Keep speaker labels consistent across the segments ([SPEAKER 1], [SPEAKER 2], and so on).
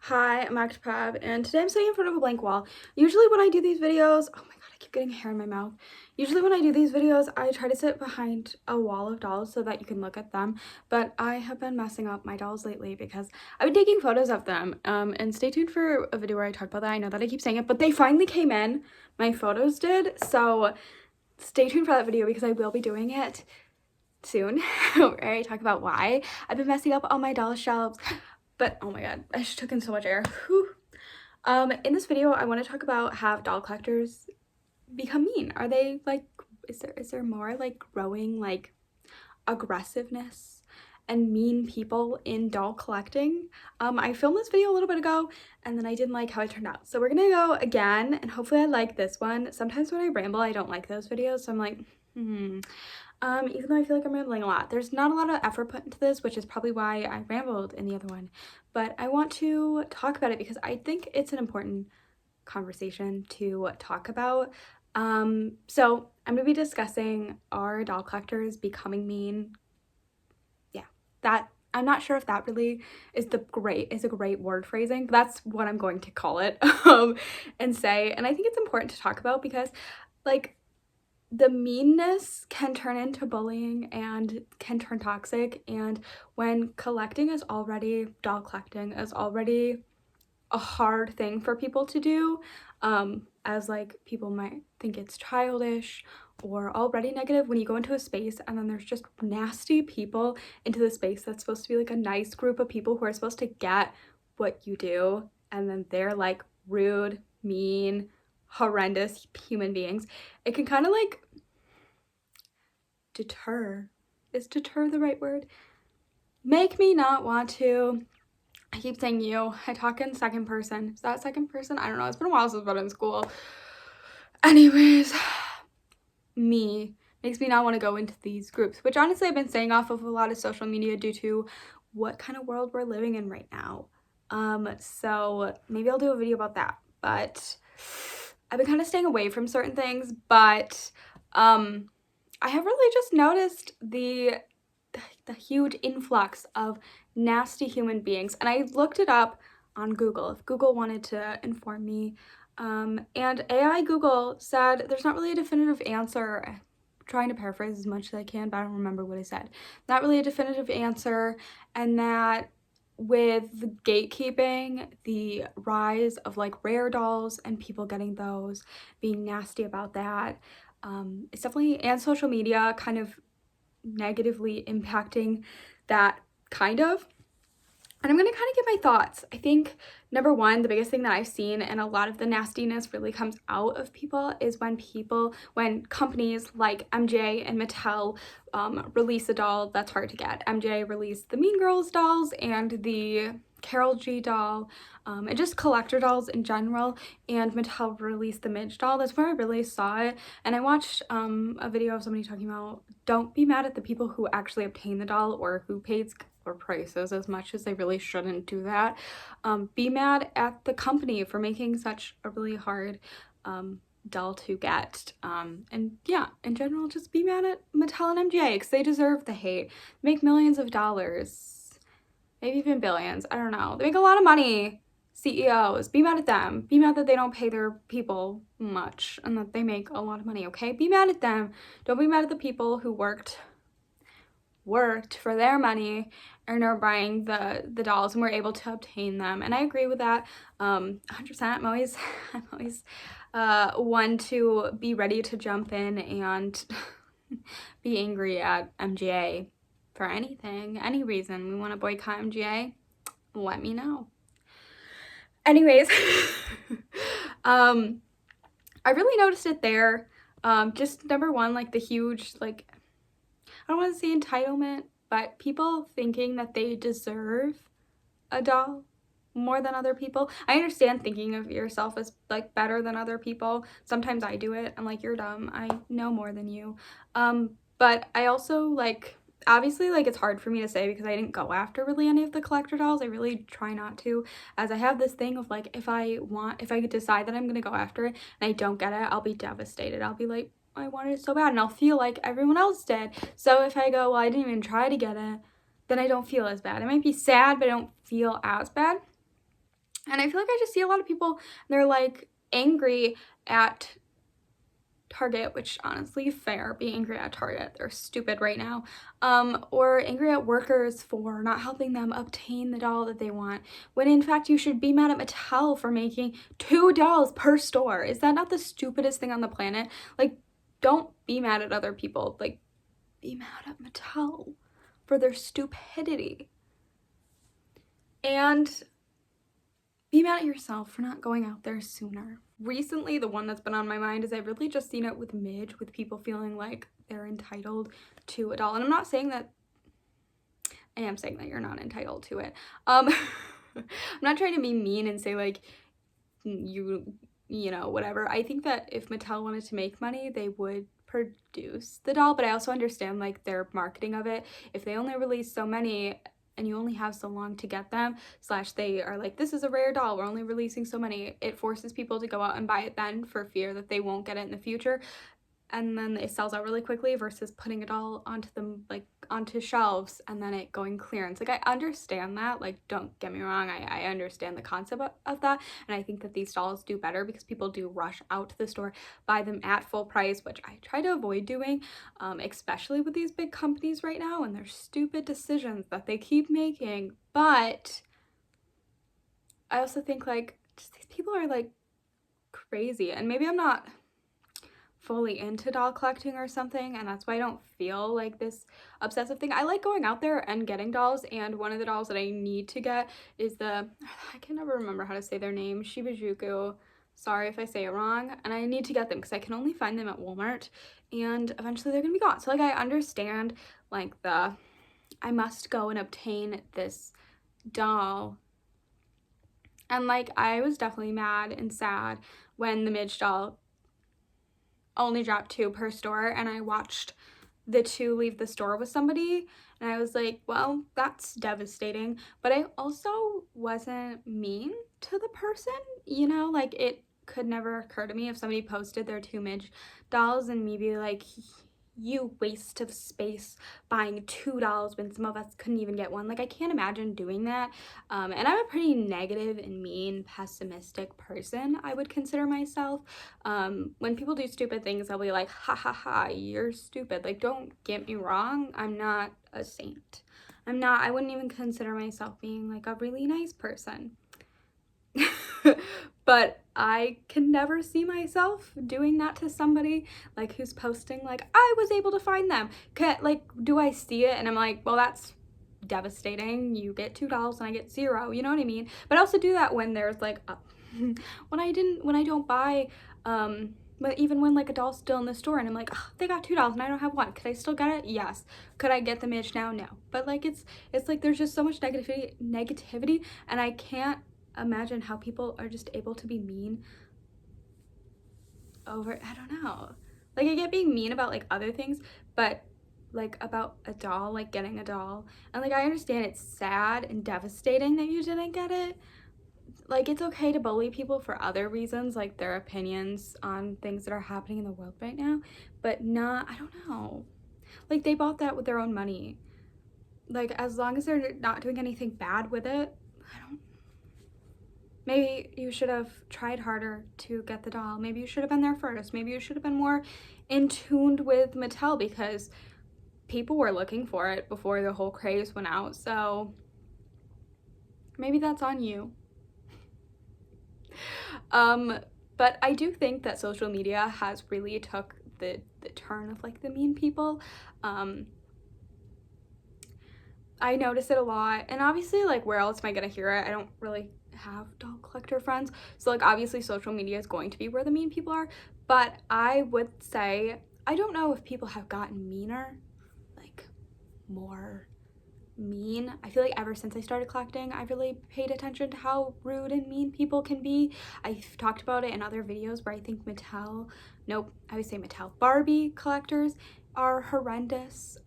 [SPEAKER 1] Hi, I'm Actipab, and today I'm sitting in front of a blank wall. Usually when I do these videos, oh my god, I keep getting hair in my mouth. Usually when I do these videos, I try to sit behind a wall of dolls so that you can look at them, but I have been messing up my dolls lately because I've been taking photos of them, and stay tuned for a video where I talk about that. I know that I keep saying it, but they finally came in. My photos did, so stay tuned for that video because I will be doing it soon, where I talk about why I've been messing up all my doll shelves. But oh my god, I just took in so much air. Whew. In this video, I want to talk about, have doll collectors become mean? Are they like, is there more like growing like aggressiveness and mean people in doll collecting? I filmed this video a little bit ago and then I didn't like how it turned out. So we're gonna go again and hopefully I like this one. Sometimes when I ramble, I don't like those videos. So I'm like, even though I feel like I'm rambling a lot. There's not a lot of effort put into this, which is probably why I rambled in the other one. But I want to talk about it because I think it's an important conversation to talk about. So I'm going to be discussing, are doll collectors becoming mean? Yeah, that I'm not sure if that really is a great word phrasing, but that's what I'm going to call it and say. And I think it's important to talk about because like the meanness can turn into bullying and can turn toxic, and when doll collecting is already a hard thing for people to do, as like people might think it's childish or already negative, when you go into a space and then there's just nasty people into the space that's supposed to be like a nice group of people who are supposed to get what you do, and then they're like rude, mean, horrendous human beings, it can kind of like deter. Is deter the right word? Make me not want to. I keep saying you. I talk in second person. Is that second person? I don't know. It's been a while since I've been in school. Anyways, me makes me not want to go into these groups, which honestly I've been staying off of a lot of social media due to what kind of world we're living in right now. So maybe I'll do a video about that. But I've been kind of staying away from certain things, but I have really just noticed the huge influx of nasty human beings, and I looked it up on Google if Google wanted to inform me, and AI Google said there's not really a definitive answer. I'm trying to paraphrase as much as I can, but I don't remember what it said. Not really a definitive answer, and that with the gatekeeping, the rise of like rare dolls and people getting those, being nasty about that, it's definitely, and social media kind of negatively impacting that kind of. And I'm going to kind of give my thoughts. I think number one, the biggest thing that I've seen, and a lot of the nastiness really comes out of people, is when companies like MJ and Mattel release a doll that's hard to get. MJ released the Mean Girls dolls and the Carol G doll, and just collector dolls in general, and Mattel released the Midge doll. That's where I really saw it. And I watched a video of somebody talking about, don't be mad at the people who actually obtain the doll or who paid or prices as much as they really shouldn't do that. Be mad at the company for making such a really hard doll to get, and yeah, in general, just be mad at Mattel and MJ because they deserve the hate. Make millions of dollars, maybe even billions, I don't know, they make a lot of money. CEOs, be mad at them. Be mad that they don't pay their people much and that they make a lot of money, okay? Be mad at them. Don't be mad at the people who worked for their money and are buying the dolls and were able to obtain them. And I agree with that 100%. I'm always one to be ready to jump in and be angry at MGA for anything, any reason. We want to boycott MGA, let me know. Anyways, I really noticed it there. Just number one, like the huge, like, I don't want to say entitlement, but people thinking that they deserve a doll more than other people. I understand thinking of yourself as like better than other people. Sometimes I do it. I'm like, you're dumb. I know more than you. But I also like, obviously, like, it's hard for me to say because I didn't go after really any of the collector dolls. I really try not to, as I have this thing of like, if I decide that I'm gonna go after it and I don't get it, I'll be devastated. I'll be like, I wanted it so bad, and I'll feel like everyone else did. So if I go, well, I didn't even try to get it, then I don't feel as bad. I might be sad, but I don't feel as bad. And I feel like I just see a lot of people, they're like angry at Target, which honestly, fair, be angry at Target, they're stupid right now, or angry at workers for not helping them obtain the doll that they want, when in fact you should be mad at Mattel for making 2 dolls per store. Is that not the stupidest thing on the planet? Like, don't be mad at other people, like, be mad at Mattel for their stupidity. And be mad at yourself for not going out there sooner. Recently, the one that's been on my mind is I've really just seen it with Midge, with people feeling like they're entitled to a doll. And I'm not saying that, I am saying that you're not entitled to it. I'm not trying to be mean and say like, you know, whatever. I think that if Mattel wanted to make money, they would produce the doll, but I also understand like their marketing of it. If they only release so many and you only have so long to get them, / they are like, this is a rare doll, we're only releasing so many, it forces people to go out and buy it then for fear that they won't get it in the future, and then it sells out really quickly versus putting it all onto them, like onto shelves and then it going clearance. Like, I understand that, like, don't get me wrong, I understand the concept of that, and I think that these dolls do better because people do rush out to the store, buy them at full price, which I try to avoid doing, especially with these big companies right now and their stupid decisions that they keep making. But I also think like, just these people are like crazy, and maybe I'm not fully into doll collecting or something, and that's why I don't feel like this obsessive thing. I like going out there and getting dolls, and one of the dolls that I need to get is the, I can never remember how to say their name, Shibajuku, sorry if I say it wrong, and I need to get them because I can only find them at Walmart and eventually they're gonna be gone. So like, I understand like the, I must go and obtain this doll, and like, I was definitely mad and sad when the Midge doll only dropped 2 per store and I watched the 2 leave the store with somebody, and I was like, well, that's devastating. But I also wasn't mean to the person, you know, like, it could never occur to me if somebody posted their 2 Midge dolls and me be like, you waste of space buying 2 dolls when some of us couldn't even get one. Like, I can't imagine doing that. And I'm a pretty negative and mean, pessimistic person, I would consider myself. When people do stupid things, I'll be like, ha ha ha, you're stupid. Like, don't get me wrong, I'm not a saint. I wouldn't even consider myself being like a really nice person. But I can never see myself doing that to somebody like who's posting like, I was able to find them. Like, do I see it and I'm like, well, that's devastating, you get 2 dolls and I get 0, you know what I mean? But I also do that when there's like when I don't buy but even when like a doll's still in the store and I'm like, oh, they got 2 dolls and I don't have one, could I still get it? Yes. Could I get the Midge now? No. But like, it's like there's just so much negativity, and I can't imagine how people are just able to be mean over, I don't know, like, I get being mean about like other things, but like about a doll, like getting a doll, and like, I understand it's sad and devastating that you didn't get it. Like, it's okay to bully people for other reasons, like their opinions on things that are happening in the world right now, but not, I don't know, like, they bought that with their own money. Like, as long as they're not doing anything bad with it, maybe you should have tried harder to get the doll. Maybe you should have been there first. Maybe you should have been more in tuned with Mattel because people were looking for it before the whole craze went out. So maybe that's on you. But I do think that social media has really took the turn of like the mean people. I notice it a lot, and obviously like, where else am I gonna hear it? I don't really have doll collector friends, so like, obviously social media is going to be where the mean people are, but I would say I don't know if people have gotten meaner, like more mean. I feel like ever since I started collecting, I've really paid attention to how rude and mean people can be. I've talked about it in other videos where I think Barbie collectors are horrendous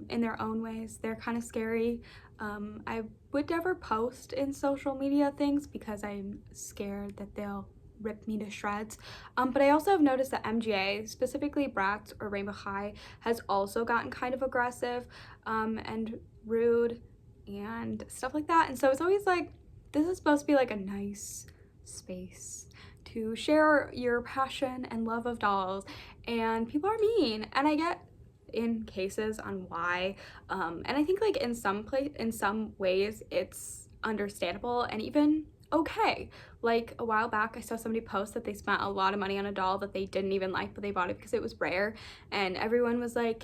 [SPEAKER 1] in their own ways. They're kind of scary. I would never post in social media things because I'm scared that they'll rip me to shreds. But I also have noticed that MGA, specifically Bratz or Rainbow High, has also gotten kind of aggressive and rude and stuff like that. And so it's always like, this is supposed to be like a nice space to share your passion and love of dolls, and people are mean, and I get in cases on why, and I think like in some ways it's understandable and even okay. Like a while back I saw somebody post that they spent a lot of money on a doll that they didn't even like, but they bought it because it was rare, and everyone was like,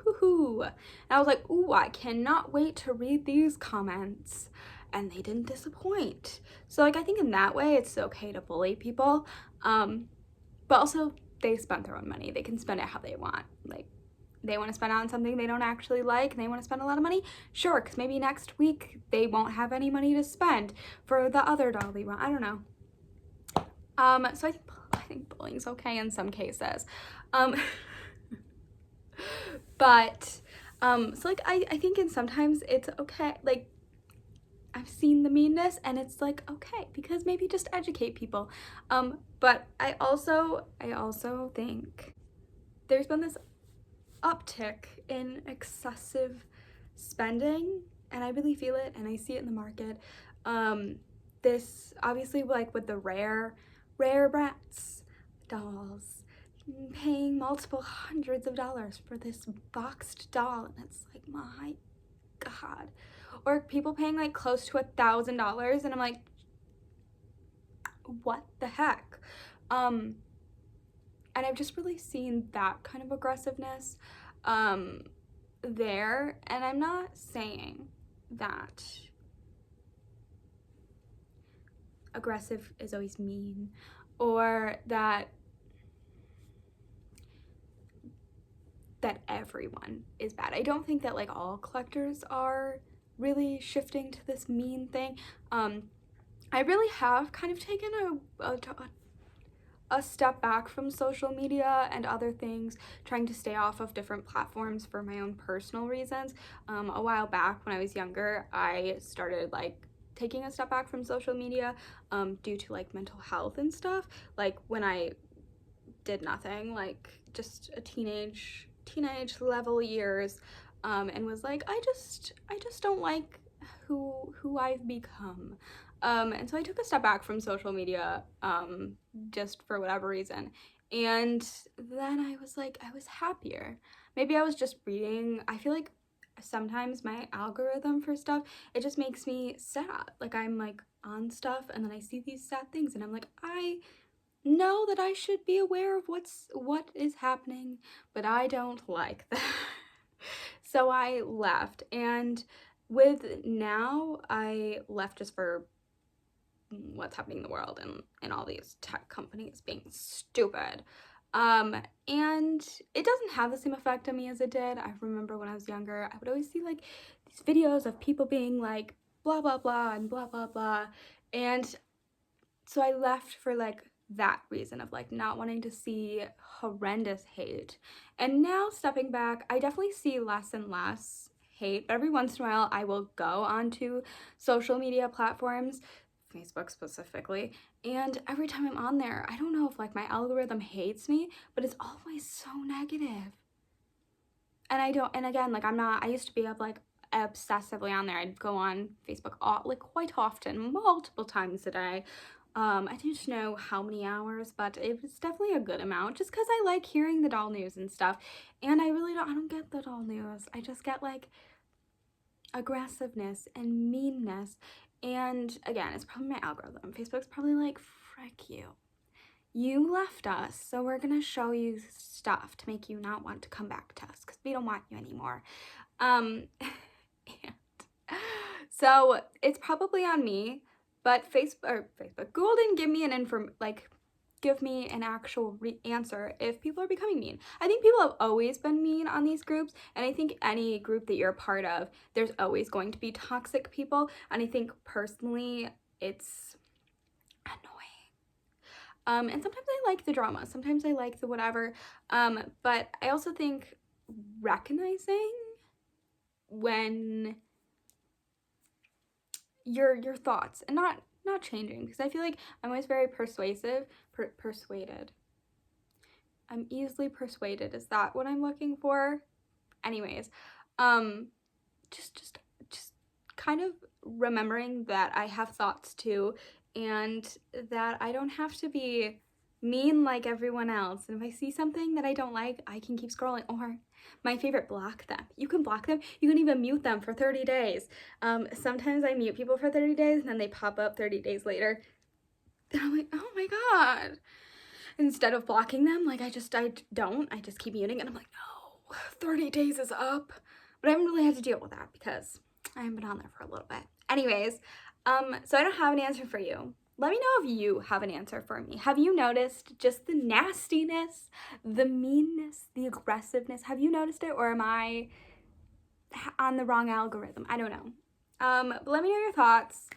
[SPEAKER 1] hoo-hoo. And I was like, ooh, I cannot wait to read these comments. And they didn't disappoint. So like I think in that way it's okay to bully people, but also they spent their own money. They can spend it how they want. Like they want to spend it on something they don't actually like and they want to spend a lot of money, sure, because maybe next week they won't have any money to spend for the other doll they want. I don't know. So I think bullying's okay in some cases. But so like I think in sometimes it's okay. Like I've seen the meanness and it's like okay, because maybe just educate people. But I also think there's been this uptick in excessive spending, and I really feel it and I see it in the market. This obviously like with the rare Bratz dolls, paying multiple hundreds of dollars for this boxed doll, and it's like, my god. Or people paying like close to $1,000, and I'm like, what the heck? And I've just really seen that kind of aggressiveness there, and I'm not saying that aggressive is always mean, or that everyone is bad. I don't think that like all collectors are really shifting to this mean thing. I really have kind of taken a step back from social media and other things, trying to stay off of different platforms for my own personal reasons. A while back when I was younger, I started like taking a step back from social media due to like mental health and stuff. Like when I did nothing, like just a teenage level years, and was like, I just don't like who I've become. And so I took a step back from social media just for whatever reason. And then I was like, I was happier. Maybe I was just reading. I feel like sometimes my algorithm for stuff, it just makes me sad. Like I'm like on stuff and then I see these sad things and I'm like, I know that I should be aware of what is happening, but I don't like that. So I left, and with now I left just for what's happening in the world and all these tech companies being stupid. And it doesn't have the same effect on me as it did. I remember when I was younger, I would always see like these videos of people being like blah blah blah and blah blah blah, and so I left for like that reason of like not wanting to see horrendous hate. And now stepping back, I definitely see less and less hate. Every once in a while I will go onto social media platforms, Facebook specifically, and every time I'm on there, I don't know if like my algorithm hates me, but it's always so negative. And I don't, and again, like I used to be up like obsessively on there. I'd go on Facebook like quite often, multiple times a day. I don't know how many hours, but it was definitely a good amount just because I like hearing the doll news and stuff. And I don't get the doll news. I just get like aggressiveness and meanness. And again, it's probably my algorithm. Facebook's probably like, frick you. You left us, so we're gonna show you stuff to make you not want to come back to us because we don't want you anymore. And so it's probably on me. But Google didn't give me give me an actual answer if people are becoming mean. I think people have always been mean on these groups, and I think any group that you're a part of, there's always going to be toxic people, and I think personally it's annoying. And sometimes I like the drama, sometimes I like the whatever, but I also think recognizing when your thoughts and not changing, because I feel like I'm always very persuaded. I'm easily persuaded. Is that what I'm looking for? Anyways, just kind of remembering that I have thoughts too, and that I don't have to be mean like everyone else. And if I see something that I don't like, I can keep scrolling. Or my favorite, block them. You can block them. You can even mute them for 30 days. Sometimes I mute people for 30 days and then they pop up 30 days later. And I'm like, oh my God. Instead of blocking them, like I just keep muting, and I'm like, no, 30 days is up. But I haven't really had to deal with that because I haven't been on there for a little bit. Anyways, so I don't have an answer for you. Let me know if you have an answer for me. Have you noticed just the nastiness, the meanness, the aggressiveness? Have you noticed it, or am I on the wrong algorithm? I don't know. But let me know your thoughts.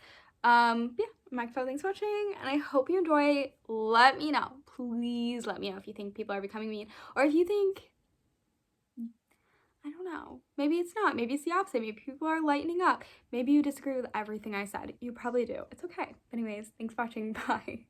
[SPEAKER 1] Yeah, microphone, thanks for watching, and I hope you enjoy. Let me know. Please let me know if you think people are becoming mean, or if you think, I don't know, maybe it's not, maybe it's the opposite, maybe people are lightening up, maybe you disagree with everything I said. You probably do. It's okay. Anyways, thanks for watching. Bye.